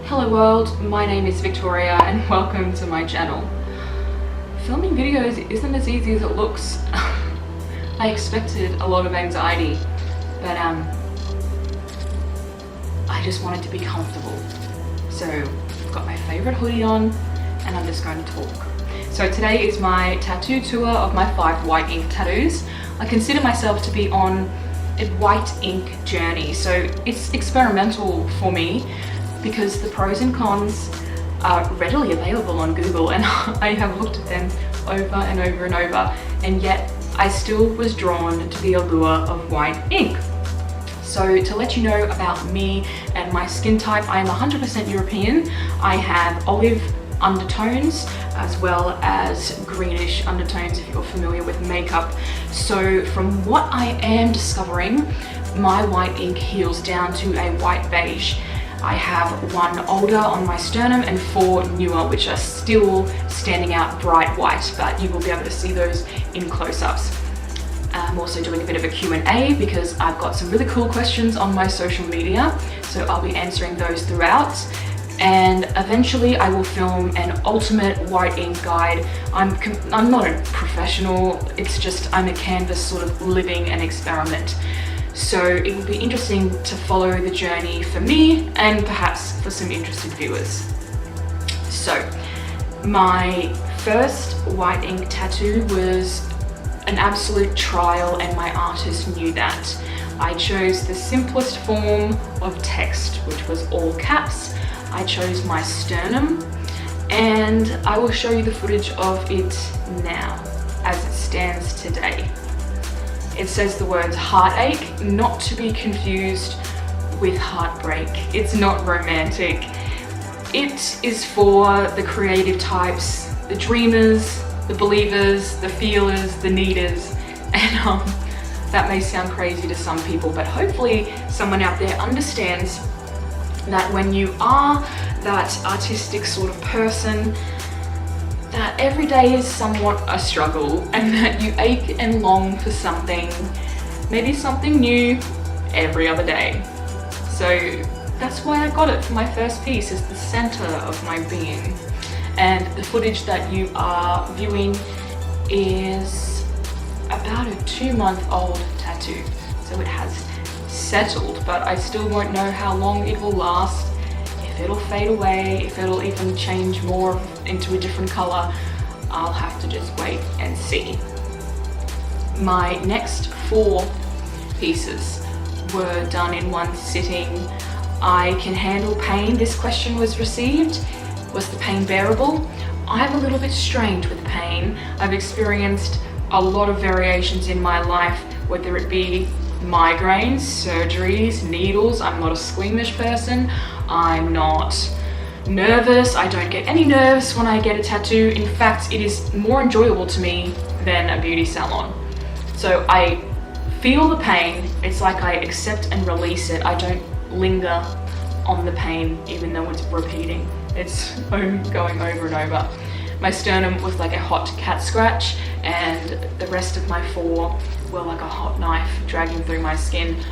Hello world, my name is Victoria and welcome to my channel. Filming videos isn't as easy as it looks. I expected a lot of anxiety, but I just wanted to be comfortable. So I've got my favorite hoodie on and I'm just going to talk. So today is my tattoo tour of my 5 white ink tattoos. I consider myself to be on a white ink journey, so it's experimental for me because the pros and cons are readily available on Google and I have looked at them over and over and over, and yet I still was drawn to the allure of white ink. So to let you know about me and my skin type, I am 100% European. I have olive undertones as well as greenish undertones if you're familiar with makeup. So from what I am discovering, my white ink heals down to a white beige. I have 1 older on my sternum and 4 newer, which are still standing out bright white, but you will be able to see those in close-ups. I'm also doing a bit of a Q&A because I've got some really cool questions on my social media, so I'll be answering those throughout. And eventually I will film an ultimate white ink guide. I'm not a professional, it's just I'm a canvas sort of living an experiment. So it will be interesting to follow the journey for me and perhaps for some interested viewers. So my first white ink tattoo was an absolute trial and my artist knew that. I chose the simplest form of text, which was all caps. I chose my sternum and I will show you the footage of it now as it stands today. It says the words heartache, not to be confused with heartbreak. It's not romantic. It is for the creative types, the dreamers, the believers, the feelers, the needers, and that may sound crazy to some people, but hopefully someone out there understands that when you are that artistic sort of person, that every day is somewhat a struggle and that you ache and long for something, maybe something new every other day. So that's why I got it for my first piece, as the center of my being. And the footage that you are viewing is about a 2-month-old tattoo. So it has settled, but I still won't know how long it will last, if it'll fade away, if it'll even change more into a different color. I'll have to just wait and see. My next 4 pieces were done in one sitting. I can handle pain. This question was received. Was the pain bearable? I'm a little bit strange with pain. I've experienced a lot of variations in my life, whether it be migraines, surgeries, needles. I'm not a squeamish person. I'm not nervous. I don't get any nerves when I get a tattoo. In fact, it is more enjoyable to me than a beauty salon. So I feel the pain. It's like I accept and release it. I don't linger on the pain even though it's repeating. It's going over and over. My sternum was like a hot cat scratch and the rest of my 4 were like a hot knife dragging through my skin.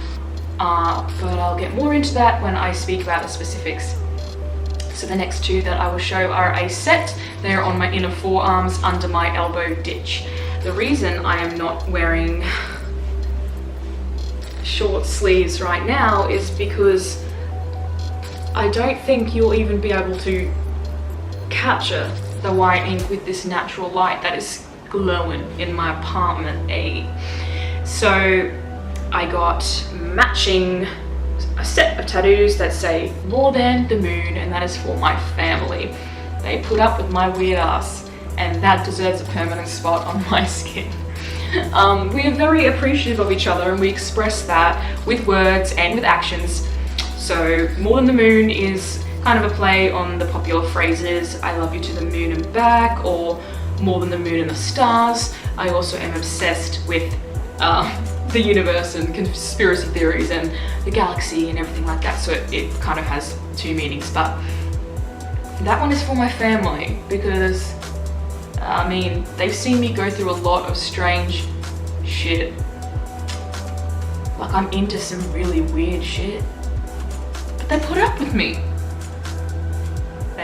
But I'll get more into that when I speak about the specifics. So the next 2 that I will show are a set. They're on my inner forearms under my elbow ditch. The reason I am not wearing short sleeves right now is because I don't think you'll even be able to capture the white ink with this natural light that is glowing in my apartment, So I got matching a set of tattoos that say more than the moon, and that is for my family. They put up with my weird ass and that deserves a permanent spot on my skin. We are very appreciative of each other and we express that with words and with actions. So more than the moon is kind of a play on the popular phrases, I love you to the moon and back, or more than the moon and the stars. I also am obsessed with the universe and conspiracy theories and the galaxy and everything like that, so it kind of has 2 meanings. But that one is for my family because I mean, they've seen me go through a lot of strange shit. Like, I'm into some really weird shit, but they put up with me.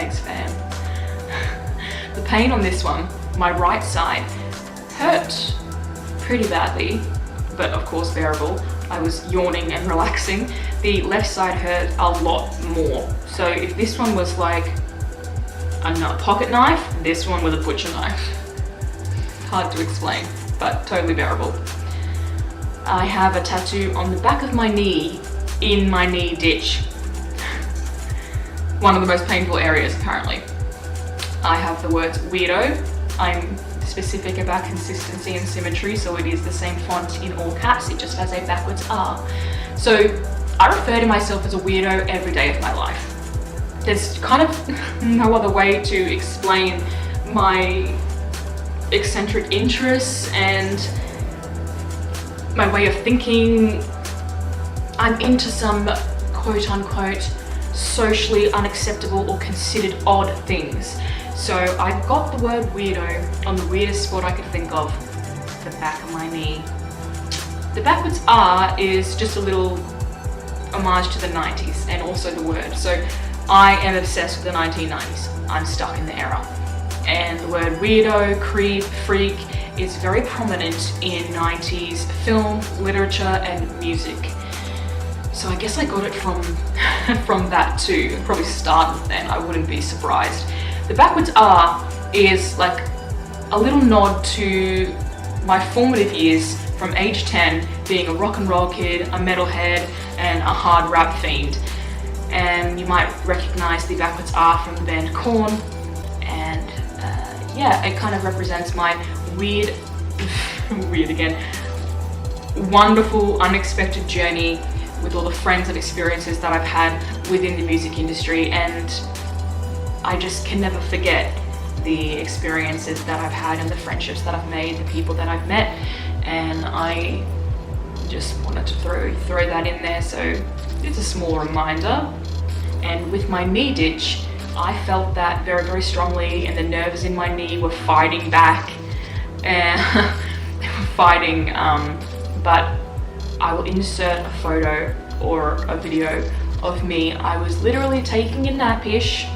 Thanks, fam. The pain on this one, my right side, hurt pretty badly, but of course bearable. I was yawning and relaxing. The left side hurt a lot more. So if this one was like a pocket knife, this one was a butcher knife. Hard to explain, but totally bearable. I have a tattoo on the back of my knee, in my knee ditch. One of the most painful areas, apparently. I have the words weirdo. I'm specific about consistency and symmetry, so it is the same font in all caps, it just has a backwards R. So I refer to myself as a weirdo every day of my life. There's kind of no other way to explain my eccentric interests and my way of thinking. I'm into some quote unquote socially unacceptable or considered odd things. So I got the word weirdo on the weirdest spot I could think of, the back of my knee. The backwards R is just a little homage to the 90s and also the word. So I am obsessed with the 1990s. I'm stuck in the era. And the word weirdo, creep, freak is very prominent in 90s film, literature, and music. So I guess I got it from that too. It probably started then, I wouldn't be surprised. The backwards R is like a little nod to my formative years from age 10, being a rock and roll kid, a metalhead, and a hard rap fiend. And you might recognize the backwards R from the band Korn. And yeah, it kind of represents my weird again, wonderful, unexpected journey with all the friends and experiences that I've had within the music industry. And I just can never forget the experiences that I've had and the friendships that I've made, the people that I've met, and I just wanted to throw that in there, so it's a small reminder. And with my knee ditch, I felt that very, very strongly, and the nerves in my knee were fighting back, and they were fighting, but I will insert a photo or a video of me. I was literally taking a nap-ish,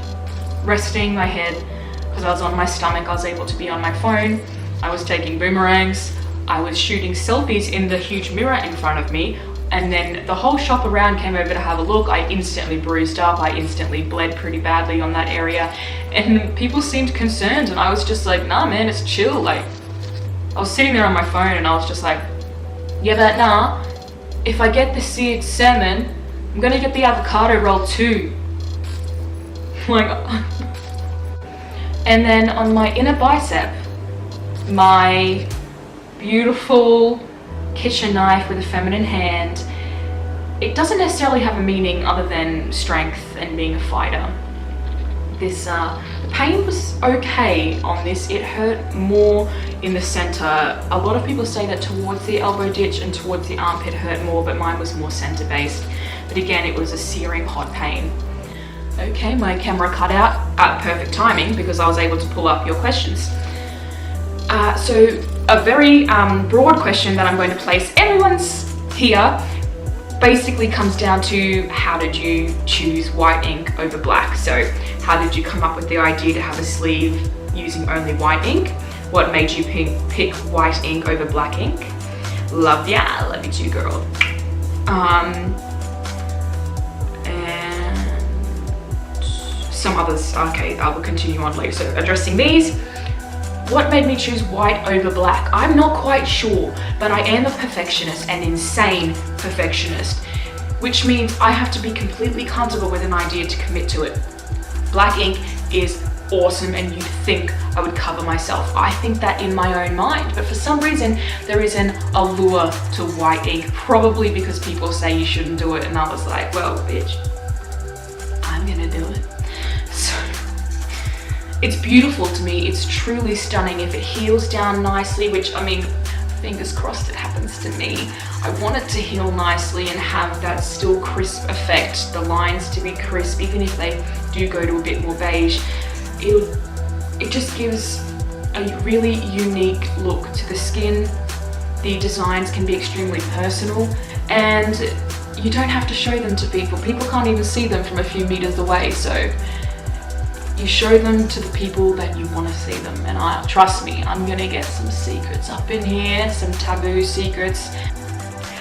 resting my head because I was on my stomach. I was able to be on my phone. I was taking boomerangs. I was shooting selfies in the huge mirror in front of me, and then the whole shop around came over to have a look. I instantly bruised up. I instantly bled pretty badly on that area, and people seemed concerned, and I was just like, nah man, it's chill. Like, I was sitting there on my phone and I was just like, yeah, but nah, if I get the seared salmon, I'm gonna get the avocado roll too. Like, and then on my inner bicep, my beautiful kitchen knife with a feminine hand, it doesn't necessarily have a meaning other than strength and being a fighter. This, the pain was okay on this. It hurt more in the center. A lot of people say that towards the elbow ditch and towards the armpit hurt more, but mine was more center based. But again, it was a searing hot pain. Okay, my camera cut out at perfect timing because I was able to pull up your questions. So a very broad question that I'm going to place everyone's here basically comes down to, how did you choose white ink over black? So how did you come up with the idea to have a sleeve using only white ink? What made you pick white ink over black ink? Love ya, love you too, girl. And some others, okay, I will continue on later. So addressing these, what made me choose white over black? I'm not quite sure, but I am a perfectionist, an insane perfectionist, which means I have to be completely comfortable with an idea to commit to it. Black ink is awesome, and you'd think I would cover myself. I think that in my own mind, but for some reason there is an allure to white ink, probably because people say you shouldn't do it, and I was like, well, bitch, I'm gonna do it. So it's beautiful to me. It's truly stunning if it heals down nicely, which, I mean, fingers crossed it happens to me. I want it to heal nicely and have that still crisp effect, the lines to be crisp, even if they do go to a bit more beige. It just gives a really unique look to the skin. The designs can be extremely personal, and you don't have to show them to people. People can't even see them from a few meters away, so you show them to the people that you want to see them. And trust me, I'm gonna get some secrets up in here, some taboo secrets.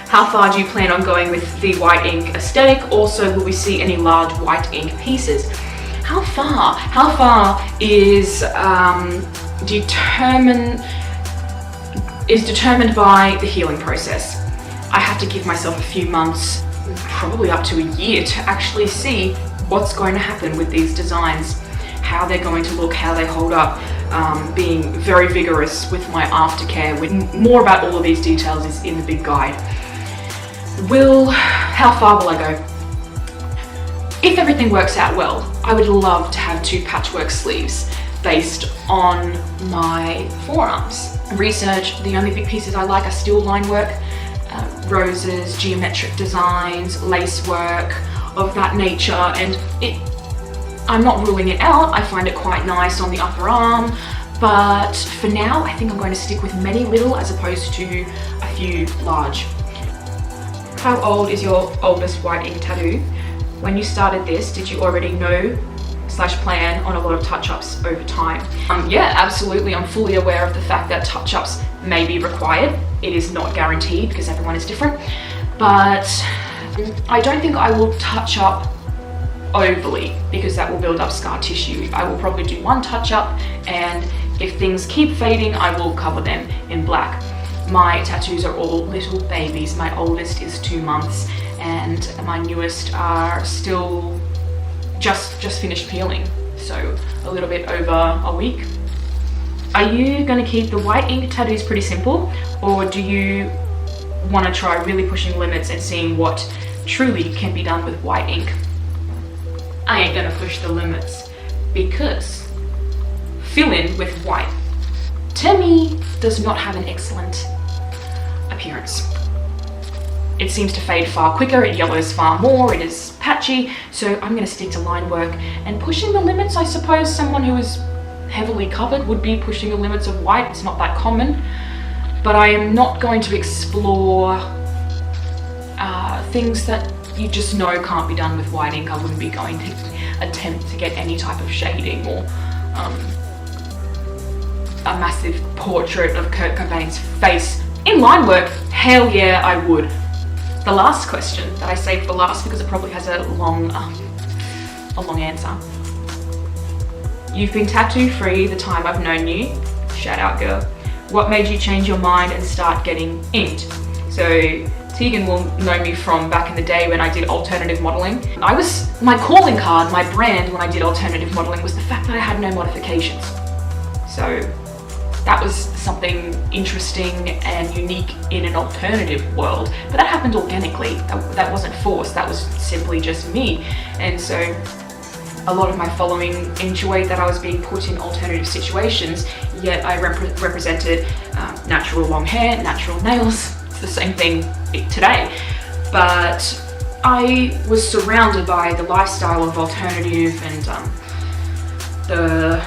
How far do you plan on going with the white ink aesthetic? Also, will we see any large white ink pieces? How far? How far is determined by the healing process. I have to give myself a few months, probably up to a year, to actually see what's going to happen with these designs, how they're going to look, how they hold up, being very vigorous with my aftercare. More about all of these details is in the big guide. How far will I go? If everything works out well, I would love to have 2 patchwork sleeves based on my forearms. Research, the only big pieces I like are still line work, roses, geometric designs, lace work of that nature, and I'm not ruling it out. I find it quite nice on the upper arm, but for now I think I'm going to stick with many little as opposed to a few large. How old is your oldest white ink tattoo? When you started this, did you already know / plan on a lot of touch-ups over time? Yeah, absolutely. I'm fully aware of the fact that touch-ups may be required. It is not guaranteed because everyone is different, but I don't think I will touch up overly because that will build up scar tissue. I will probably do 1 touch-up, and if things keep fading, I will cover them in black. My tattoos are all little babies. My oldest is 2 months and my newest are still just finished peeling, so a little bit over a week. Are you going to keep the white ink tattoos pretty simple, or do you want to try really pushing limits and seeing what truly can be done with white ink? I ain't going to push the limits, because fill in with white, to me, does not have an excellent appearance. It seems to fade far quicker, it yellows far more, it is patchy, so I'm going to stick to line work. And pushing the limits, I suppose someone who is heavily covered would be pushing the limits of white. It's not that common, but I am not going to explore things that you just know can't be done with white ink. I wouldn't be going to attempt to get any type of shading or a massive portrait of Kurt Cobain's face in line work. Hell yeah, I would. The last question that I saved for last because it probably has a long answer. You've been tattoo free the time I've known you. Shout out, girl. What made you change your mind and start getting inked? So Tegan will know me from back in the day when I did alternative modeling. My calling card, my brand when I did alternative modeling was the fact that I had no modifications. So that was something interesting and unique in an alternative world, but that happened organically. That wasn't forced, that was simply just me. And so a lot of my following enjoyed that I was being put in alternative situations, yet I represented natural long hair, natural nails. It's the same thing today. But I was surrounded by the lifestyle of alternative and the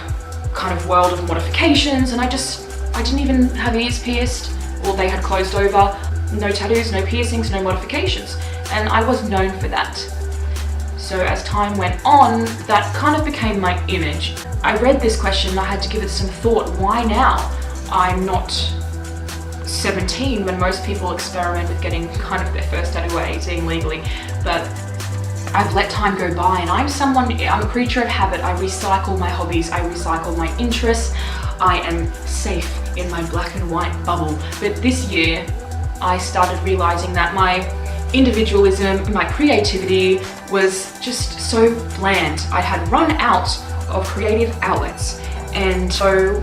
kind of world of modifications, and I didn't even have ears pierced, or they had closed over. No tattoos, no piercings, no modifications, and I was known for that. So as time went on, that kind of became my image. I read this question and I had to give it some thought. Why now? I'm not 17 when most people experiment with getting kind of their first tattoo at 18 legally, but I've let time go by, and I'm a creature of habit. I recycle my hobbies, I recycle my interests. I am safe in my black and white bubble. But this year, I started realizing that my individualism, my creativity was just so bland. I had run out of creative outlets. And so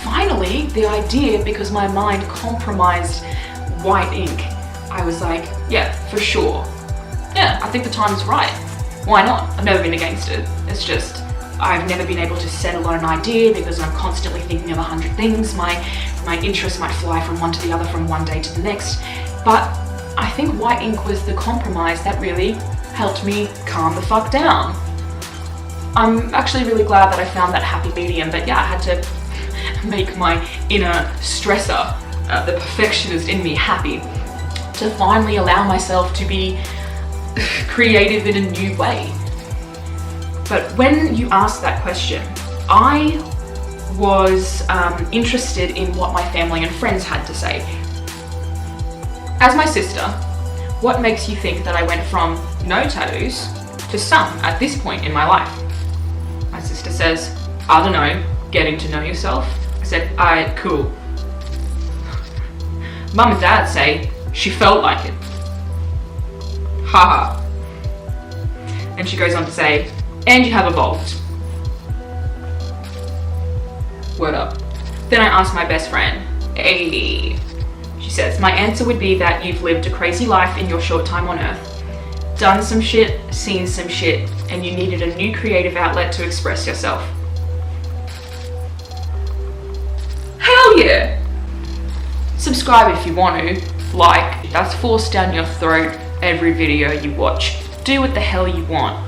finally, the idea, because my mind compromised white ink, I was like, yeah, for sure. Yeah, I think the time is right. Why not? I've never been against it. It's just, I've never been able to settle on an idea because I'm constantly thinking of 100 things. My interests might fly from one to the other, from one day to the next. But I think white ink was the compromise that really helped me calm the fuck down. I'm actually really glad that I found that happy medium, but yeah, I had to make my inner stressor, the perfectionist in me, happy to finally allow myself to be creative in a new way. But when you asked that question, I was interested in what my family and friends had to say. As my sister, what makes you think that I went from no tattoos to some at this point in my life? My sister says, I don't know, getting to know yourself. I said, alright, cool. Mum and Dad say she felt like it. Haha. And she goes on to say, and you have evolved. Word up. Then I asked my best friend, hey. She says, my answer would be that you've lived a crazy life in your short time on earth, done some shit, seen some shit, and you needed a new creative outlet to express yourself. Hell yeah! Subscribe if you want to. Like, that's forced down your throat every video you watch. Do what the hell you want.